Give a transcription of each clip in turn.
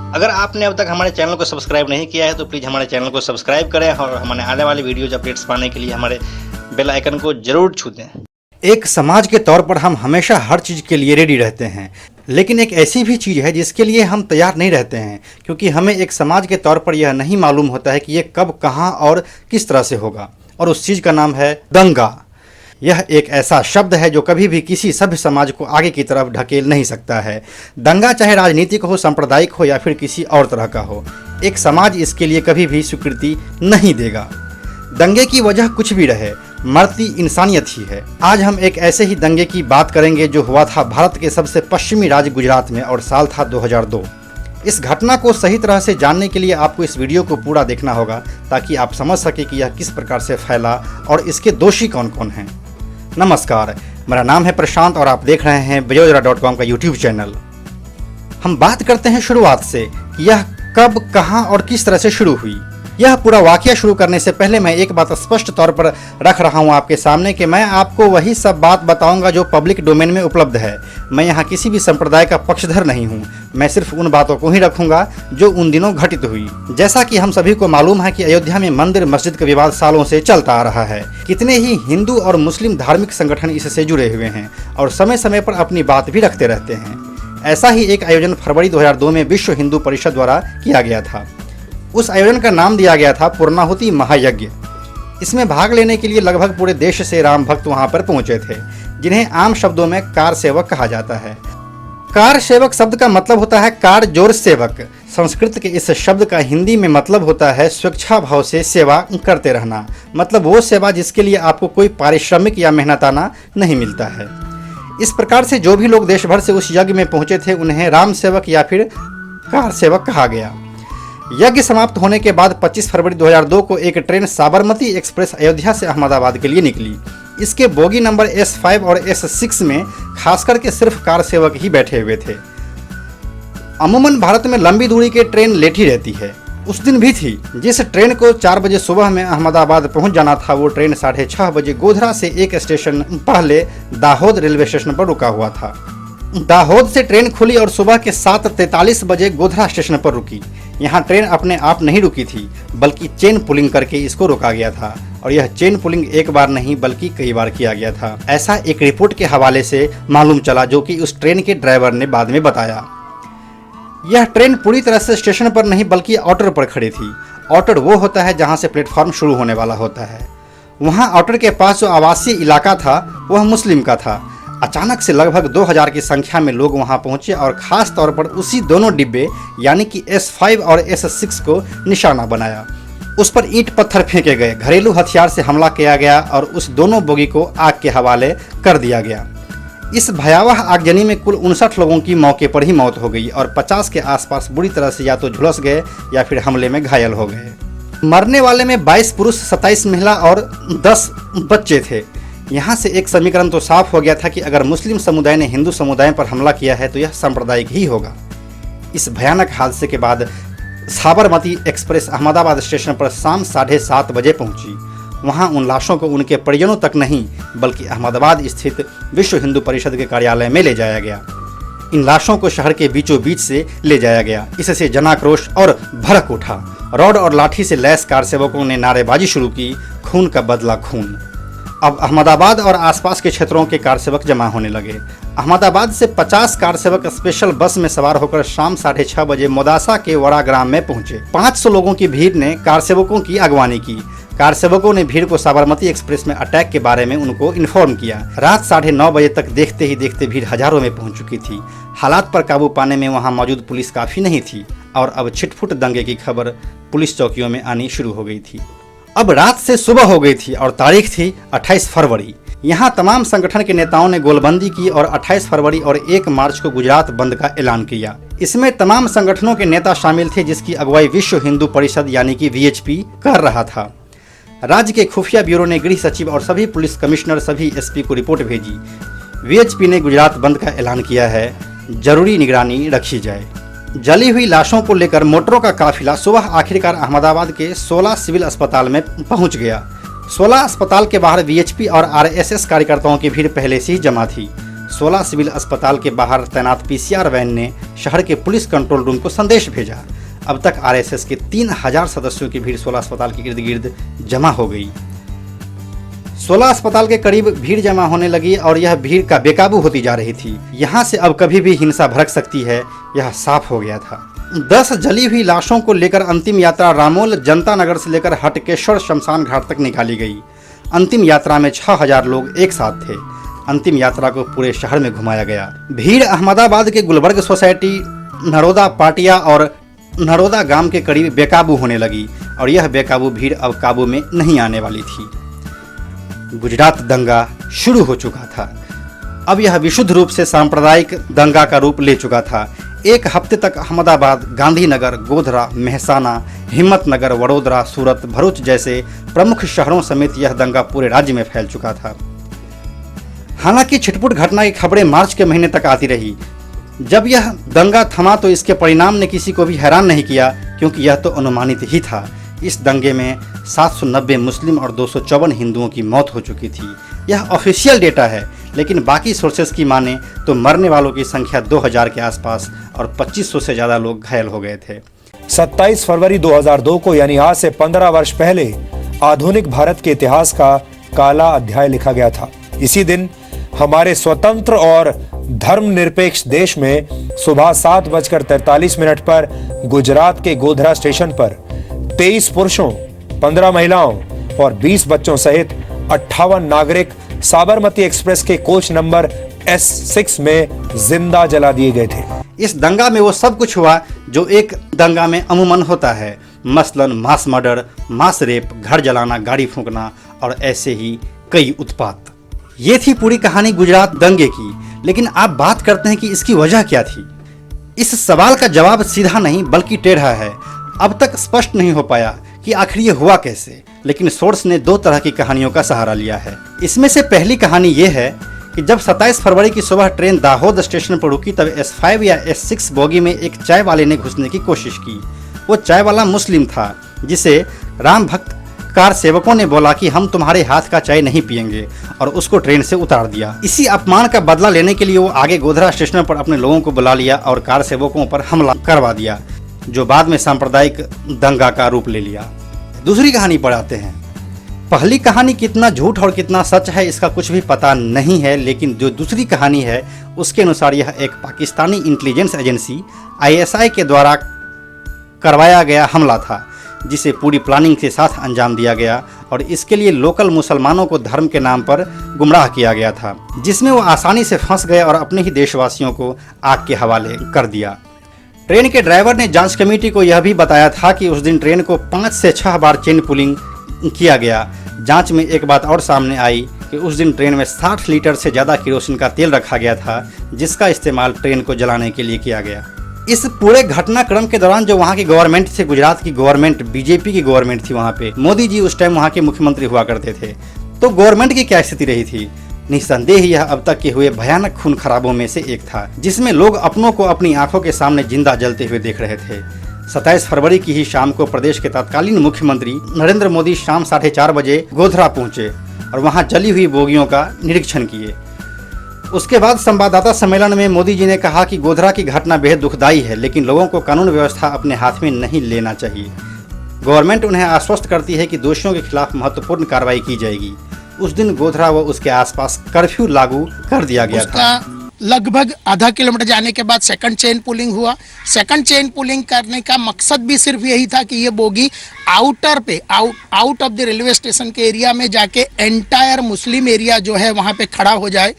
अगर आपने अब तक हमारे चैनल को सब्सक्राइब नहीं किया है तो प्लीज़ हमारे चैनल को सब्सक्राइब करें और हमारे आने वाली वीडियोज अपडेट्स पाने के लिए हमारे बेल आइकन को जरूर छू दें। एक समाज के तौर पर हम हमेशा हर चीज़ के लिए रेडी रहते हैं, लेकिन एक ऐसी भी चीज़ है जिसके लिए हम तैयार नहीं रहते हैं, क्योंकि हमें एक समाज के तौर पर यह नहीं मालूम होता है कि ये कब, कहाँ और किस तरह से होगा। और उस चीज़ का नाम है दंगा। यह एक ऐसा शब्द है जो कभी भी किसी सभ्य समाज को आगे की तरफ ढकेल नहीं सकता है। दंगा चाहे राजनीतिक हो, सांप्रदायिक हो या फिर किसी और तरह का हो, एक समाज इसके लिए कभी भी स्वीकृति नहीं देगा। दंगे की वजह कुछ भी रहे, मरती इंसानियत ही है। आज हम एक ऐसे ही दंगे की बात करेंगे जो हुआ था भारत के सबसे पश्चिमी राज्य गुजरात में, और साल था 2002। इस घटना को सही तरह से जानने के लिए आपको इस वीडियो को पूरा देखना होगा, ताकि आप समझ सके कि यह किस प्रकार से फैला और इसके दोषी कौन कौन हैं। नमस्कार, मेरा नाम है प्रशांत और आप देख रहे हैं bajojara.com का यूट्यूब चैनल। हम बात करते हैं शुरुआत से कि यह कब, कहां और किस तरह से शुरू हुई। यह पूरा वाकया शुरू करने से पहले मैं एक बात स्पष्ट तौर पर रख रहा हूं आपके सामने कि मैं आपको वही सब बात बताऊंगा जो पब्लिक डोमेन में उपलब्ध है। मैं यहां किसी भी संप्रदाय का पक्षधर नहीं हूं। मैं सिर्फ उन बातों को ही रखूंगा जो उन दिनों घटित हुई। जैसा कि हम सभी को मालूम है कि अयोध्या में मंदिर मस्जिद का विवाद सालों से चलता आ रहा है। कितने ही हिंदू और मुस्लिम धार्मिक संगठन इससे जुड़े हुए हैं और समय समय पर अपनी बात भी रखते रहते हैं। ऐसा ही एक आयोजन फरवरी 2002 में विश्व हिंदू परिषद द्वारा किया गया था। उस आयोजन का नाम दिया गया था पूर्णाहुति महायज्ञ। इसमें भाग लेने के लिए लगभग पूरे देश से राम भक्त वहां पर पहुंचे थे, जिन्हें आम शब्दों में कार सेवक कहा जाता है। कार सेवक शब्द का मतलब होता है कार जोर सेवक। संस्कृत के इस शब्द का हिंदी में मतलब होता है स्वेच्छा भाव से सेवा करते रहना, मतलब वो सेवा जिसके लिए आपको कोई पारिश्रमिक या मेहनताना नहीं मिलता है। इस प्रकार से जो भी लोग देश भर से उस यज्ञ में पहुंचे थे उन्हें राम सेवक या फिर कार सेवक कहा गया। यज्ञ समाप्त होने के बाद 25 फरवरी 2002 को एक ट्रेन साबरमती एक्सप्रेस अयोध्या से अहमदाबाद के लिए निकली। इसके बोगी नंबर S5 और S6 में खास करके सिर्फ कार सेवक ही बैठे हुए थे। अमूमन भारत में लंबी दूरी के ट्रेन लेट ही रहती है। उस दिन भी थी। जिस ट्रेन को 4 बजे सुबह में अहमदाबाद पहुंच जाना था, वो ट्रेन 6:30 बजे गोधरा से एक स्टेशन पहले दाहोद रेलवे स्टेशन पर रुका हुआ था। दाहोद से ट्रेन खुली और सुबह के 7:43 बजे गोधरा स्टेशन पर रुकी। यहाँ ट्रेन अपने आप नहीं रुकी थी, बल्कि चेन पुलिंग करके इसको रोका गया था। और यह चेन पुलिंग एक बार नहीं बल्कि कई बार किया गया था, ऐसा एक रिपोर्ट के हवाले से मालूम चला, जो कि उस ट्रेन के ड्राइवर ने बाद में बताया। यह ट्रेन पूरी तरह से स्टेशन पर नहीं बल्कि आउटर पर खड़ी थी। आउटर वो होता है जहाँ से प्लेटफॉर्म शुरू होने वाला होता है। वहाँ आउटर के पास जो आवासीय इलाका था वह मुस्लिम का था। अचानक से लगभग 2000 की संख्या में लोग वहां पहुंचे और खास तौर पर उसी दोनों डिब्बे यानी कि S5 और S6 को निशाना बनाया। उस पर ईंट पत्थर फेंके गए, घरेलू हथियार से हमला किया गया और उस दोनों बोगी को आग के हवाले कर दिया गया। इस भयावह आगजनी में कुल 59 लोगों की मौके पर ही मौत हो गई और 50 के आसपास बुरी तरह से या तो झुलस गए या फिर हमले में घायल हो गए। मरने वाले में 22 पुरुष, 27 महिला और 10 बच्चे थे। यहाँ से एक समीकरण तो साफ हो गया था कि अगर मुस्लिम समुदाय ने हिंदू समुदाय पर हमला किया है तो यह सांप्रदायिक ही होगा। इस भयानक हादसे के बाद साबरमती एक्सप्रेस अहमदाबाद स्टेशन पर शाम 7:30 बजे पहुंची। वहां उन लाशों को उनके परिजनों तक नहीं बल्कि अहमदाबाद स्थित विश्व हिंदू परिषद के कार्यालय में ले जाया गया। इन लाशों को शहर के बीचों बीच से ले जाया गया। इससे जनाक्रोश और भड़क उठा। रॉड और लाठी से लैस कार सेवकों ने नारेबाजी शुरू की, खून का बदला खून। अब अहमदाबाद और आसपास के क्षेत्रों के कार सेवक जमा होने लगे। अहमदाबाद से 50 कार सेवक स्पेशल बस में सवार होकर शाम 6:30 बजे मोदासा के वड़ा ग्राम में पहुंचे। 500 लोगों की भीड़ ने कार सेवकों की अगवानी की। कार सेवकों ने भीड़ को साबरमती एक्सप्रेस में अटैक के बारे में उनको इन्फॉर्म किया। रात 9:30 बजे तक देखते ही देखते भीड़ हजारों में पहुंच चुकी थी। हालात पर काबू पाने में वहां मौजूद पुलिस काफी नहीं थी और अब छिटपुट दंगे की खबर पुलिस चौकियों में आनी शुरू हो गई थी। अब रात से सुबह हो गई थी और तारीख थी 28 फरवरी। यहाँ तमाम संगठन के नेताओं ने गोलबंदी की और 28 फरवरी और 1 मार्च को गुजरात बंद का ऐलान किया। इसमें तमाम संगठनों के नेता शामिल थे, जिसकी अगुवाई विश्व हिंदू परिषद यानी कि VHP कर रहा था। राज्य के खुफिया ब्यूरो ने गृह सचिव और सभी पुलिस कमिश्नर, सभी SP को रिपोर्ट भेजी। VHP ने गुजरात बंद का ऐलान किया है, जरूरी निगरानी रखी जाए। जली हुई लाशों को लेकर मोटरों का काफिला सुबह आखिरकार अहमदाबाद के 16 सिविल अस्पताल में पहुंच गया। 16 अस्पताल के बाहर VHP और RSS कार्यकर्ताओं की भीड़ पहले से ही जमा थी। 16 सिविल अस्पताल के बाहर तैनात पीसीआर वैन ने शहर के पुलिस कंट्रोल रूम को संदेश भेजा। अब तक आरएसएस के 3000 सदस्यों की भीड़ 16 अस्पताल के इर्द गिर्द जमा हो गई। 16 अस्पताल के करीब भीड़ जमा होने लगी और यह भीड़ का बेकाबू होती जा रही थी। यहाँ से अब कभी भी हिंसा भड़क सकती है, यह साफ हो गया था। 10 जली हुई लाशों को लेकर अंतिम यात्रा रामोल जनता नगर से लेकर हटकेश्वर शमशान घाट तक निकाली गई। अंतिम यात्रा में 6000 लोग एक साथ थे। अंतिम यात्रा को पूरे शहर में घुमाया गया। भीड़ अहमदाबाद के गुलबर्ग सोसाइटी, नरोदा पाटिया और नरोदा गांव के करीब बेकाबू होने लगी और यह बेकाबू भीड़ अब काबू में नहीं आने वाली थी। गुजरात दंगा शुरू हो चुका था। अब यह विशुद्ध रूप से सांप्रदायिक दंगा का रूप ले चुका था। एक हफ्ते तक अहमदाबाद, गांधीनगर, गोधरा, मेहसाना, हिम्मतनगर, वडोदरा, सूरत, भरूच जैसे प्रमुख शहरों समेत यह दंगा पूरे राज्य में फैल चुका था। हालांकि छिटपुट घटना की खबरें मार्च के महीने तक आती रही। जब यह दंगा थमा तो इसके परिणाम ने किसी को भी हैरान नहीं किया, क्योंकि यह तो अनुमानित ही था। इस दंगे में 790 मुस्लिम और 254 हिंदुओं की मौत हो चुकी थी। यह ऑफिशियल डेटा है, लेकिन बाकी सोर्सेस की माने तो मरने वालों की संख्या 2000 के आसपास और 2500 से ज़्यादा लोग घायल हो गए थे। 27 फरवरी 2002 को, यानी आज से 15 वर्ष पहले, आधुनिक भारत के इतिहास का काला अध्याय लिखा गया था। इसी दिन हमारे स्वतंत्र और धर्मनिरपेक्ष देश में सुबह 7:43 पर गुजरात के गोधरा स्टेशन पर 23 पुरुषों, 15 महिलाओं और 20 बच्चों सहित 58 नागरिक साबरमती एक्सप्रेस के कोच नंबर S6 में जिंदा जला दिए गए थे। इस दंगा में वो सब कुछ हुआ जो एक दंगा में अमूमन होता है, मसलन मास मर्डर, मास रेप, घर जलाना, गाड़ी फूंकना और ऐसे ही कई उत्पात। ये थी पूरी कहानी गुजरात दंगे की। लेकिन आप बात करते हैं कि इसकी वजह क्या थी। इस सवाल का जवाब सीधा नहीं बल्कि टेढ़ा है। अब तक स्पष्ट नहीं हो पाया कि आखिर ये हुआ कैसे, लेकिन सोर्स ने 2 तरह की कहानियों का सहारा लिया है। इसमें से पहली कहानी ये है कि जब 27 फरवरी की सुबह ट्रेन दाहोद स्टेशन पर रुकी, तब S5 या S6 बोगी में एक चाय वाले ने घुसने की कोशिश की। वो चाय वाला मुस्लिम था, जिसे राम भक्त कार सेवकों ने बोला कि हम तुम्हारे हाथ का चाय नहीं पिएंगे, और उसको ट्रेन से उतार दिया। इसी अपमान का बदला लेने के लिए वो आगे गोधरा स्टेशन पर अपने लोगों को बुला लिया और कार सेवकों पर हमला करवा दिया, जो बाद में सांप्रदायिक दंगा का रूप ले लिया। दूसरी कहानी पर आते हैं। पहली कहानी कितना झूठ और कितना सच है इसका कुछ भी पता नहीं है, लेकिन जो दूसरी कहानी है उसके अनुसार यह एक पाकिस्तानी इंटेलिजेंस एजेंसी ISI के द्वारा करवाया गया हमला था, जिसे पूरी प्लानिंग के साथ अंजाम दिया गया और इसके लिए लोकल मुसलमानों को धर्म के नाम पर गुमराह किया गया था, जिसमें वो आसानी से फंस गए और अपने ही देशवासियों को आग के हवाले कर दिया। ट्रेन के ड्राइवर ने जांच कमेटी को यह भी बताया था कि उस दिन ट्रेन को 5 से 6 बार चेन पुलिंग किया गया। जांच में एक बात और सामने आई कि उस दिन ट्रेन में 60 लीटर से ज़्यादा केरोसिन का तेल रखा गया था, जिसका इस्तेमाल ट्रेन को जलाने के लिए किया गया। इस पूरे घटनाक्रम के दौरान जो वहाँ की गवर्नमेंट थी, गुजरात की गवर्नमेंट, बीजेपी की गवर्नमेंट थी, वहाँ पे मोदी जी उस टाइम वहाँ के मुख्यमंत्री हुआ करते थे। तो गवर्नमेंट की क्या स्थिति रही थी? निस्संदेह यह अब तक के हुए भयानक खून खराबों में से एक था, जिसमें लोग अपनों को अपनी आंखों के सामने जिंदा जलते हुए देख रहे थे। 27 फरवरी की ही शाम को प्रदेश के तत्कालीन मुख्यमंत्री नरेंद्र मोदी शाम 4:30 बजे गोधरा पहुंचे और वहां जली हुई बोगियों का निरीक्षण किए। उसके बाद संवाददाता सम्मेलन में मोदी जी ने कहा कि गोधरा की घटना बेहद दुखदायी है, लेकिन लोगों को कानून व्यवस्था अपने हाथ में नहीं लेना चाहिए। गवर्नमेंट उन्हें आश्वस्त करती है कि दोषियों के खिलाफ महत्वपूर्ण कार्रवाई की जाएगी। उस दिन गोधरा व उसके आसपास कर्फ्यू लागू कर दिया गया था। लगभग आधा किलोमीटर जाने के बाद सेकंड चेन पुलिंग हुआ। सेकंड चेन पुलिंग करने का मकसद भी सिर्फ यही था कि ये बोगी आउटर पे out of the railway station के एरिया में जाके एंटायर मुस्लिम एरिया जो है वहाँ पे खड़ा हो जाए।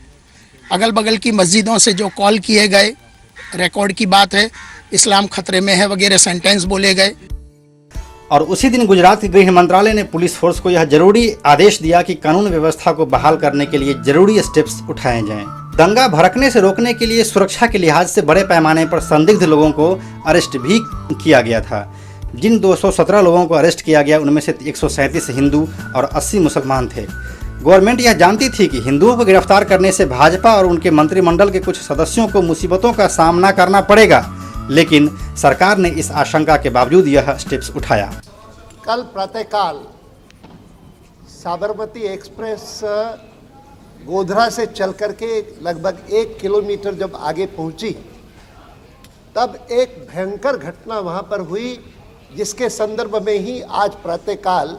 अगल बगल की मस्जिदों से जो कॉल किए गए, रिकॉर्ड की बात है, इस्लाम खतरे में है वगैरह सेंटेंस बोले गए। और उसी दिन गुजरात के गृह मंत्रालय ने पुलिस फोर्स को यह जरूरी आदेश दिया कि कानून व्यवस्था को बहाल करने के लिए जरूरी स्टेप्स उठाए जाएं। दंगा भड़कने से रोकने के लिए सुरक्षा के लिहाज से बड़े पैमाने पर संदिग्ध लोगों को अरेस्ट भी किया गया था। जिन 217 लोगों को अरेस्ट किया गया उनमें से 137 हिंदू और 80 मुसलमान थे। गवर्नमेंट यह जानती थी कि हिंदुओं को गिरफ्तार करने से भाजपा और उनके मंत्रिमंडल के कुछ सदस्यों को मुसीबतों का सामना करना पड़ेगा, लेकिन सरकार ने इस आशंका के बावजूद यह स्टेप्स उठाया। कल प्रातःकाल साबरमती एक्सप्रेस गोधरा से चल करके लगभग 1 किलोमीटर जब आगे पहुंची, तब एक भयंकर घटना वहां पर हुई, जिसके संदर्भ में ही आज प्रातःकाल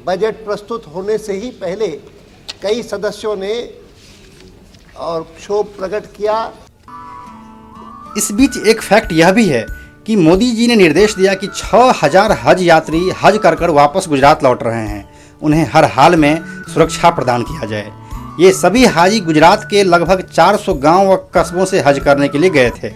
बजट प्रस्तुत होने से ही पहले कई सदस्यों ने और क्षोभ प्रकट किया। इस बीच एक फैक्ट यह भी है कि मोदी जी ने निर्देश दिया कि 6000 हज यात्री हज कर वापस गुजरात लौट रहे हैं, उन्हें हर हाल में सुरक्षा प्रदान किया जाए। ये सभी हाजी गुजरात के लगभग 400 गांव व कस्बों से हज करने के लिए गए थे।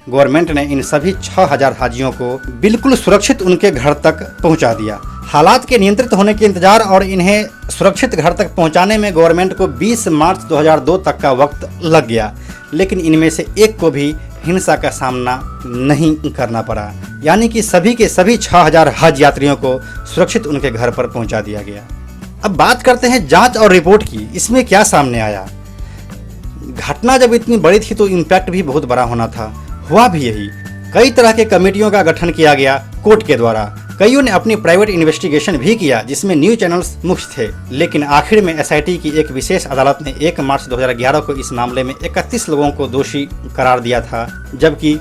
गवर्नमेंट ने इन सभी 6000 हाजियों को बिल्कुल सुरक्षित उनके घर तक पहुंचा दिया। हालात के नियंत्रित होने के इंतजार और इन्हें सुरक्षित घर तक पहुंचाने में गवर्नमेंट को 20 मार्च 2002 तक का वक्त लग गया, लेकिन इनमें से एक को भी हिंसा का सामना नहीं करना पड़ा, यानी कि सभी के सभी 6000 हज यात्रियों को सुरक्षित उनके घर पर पहुंचा दिया गया। अब बात करते हैं जांच और रिपोर्ट की। इसमें क्या सामने आया? घटना जब इतनी बड़ी थी तो इम्पैक्ट भी बहुत बड़ा होना था, हुआ भी यही। कई तरह के कमेटियों का गठन किया गया कोर्ट के द्वारा। कईयों ने अपनी प्राइवेट इन्वेस्टिगेशन भी किया, जिसमें न्यूज चैनल्स मुख्य थे, लेकिन आखिर में एसआईटी की एक विशेष अदालत ने 1 मार्च 2011 को इस मामले में 31 लोगों को दोषी करार दिया था, जबकि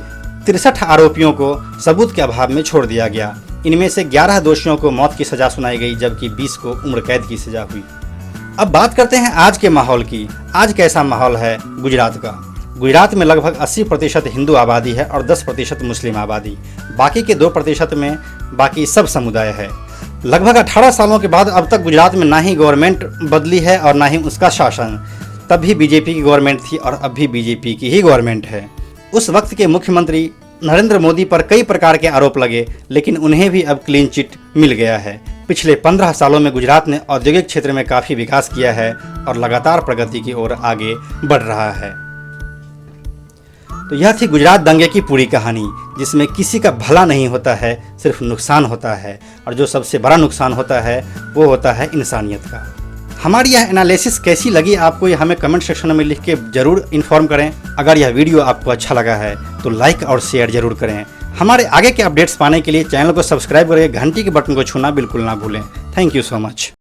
63 आरोपियों को सबूत के अभाव में छोड़ दिया गया। इनमें से 11 दोषियों को मौत की सजा सुनाई गई, जबकि 20 को उम्र कैद की सजा हुई। अब बात करते हैं आज के माहौल की। आज कैसा माहौल है गुजरात का? गुजरात में लगभग 80% हिंदू आबादी है और 10% मुस्लिम आबादी। बाकी के 2% में बाकी सब समुदाय है। लगभग 18 सालों के बाद अब तक गुजरात में ना ही गवर्नमेंट बदली है और ना ही उसका शासन। तब भी बीजेपी की गवर्नमेंट थी और अब भी बीजेपी की ही गवर्नमेंट है। उस वक्त के मुख्यमंत्री नरेंद्र मोदी पर कई प्रकार के आरोप लगे, लेकिन उन्हें भी अब क्लीन चिट मिल गया है। पिछले 15 सालों में गुजरात ने औद्योगिक क्षेत्र में काफ़ी विकास किया है और लगातार प्रगति की ओर आगे बढ़ रहा है। तो यह थी गुजरात दंगे की पूरी कहानी, जिसमें किसी का भला नहीं होता है, सिर्फ नुकसान होता है, और जो सबसे बड़ा नुकसान होता है वो होता है इंसानियत का। हमारी यह एनालिसिस कैसी लगी आपको, ये हमें कमेंट सेक्शन में लिख के जरूर इन्फॉर्म करें। अगर यह वीडियो आपको अच्छा लगा है तो लाइक और शेयर जरूर करें। हमारे आगे के अपडेट्स पाने के लिए चैनल को सब्सक्राइब करें, घंटी के बटन को छूना बिल्कुल ना भूलें। Thank you so much.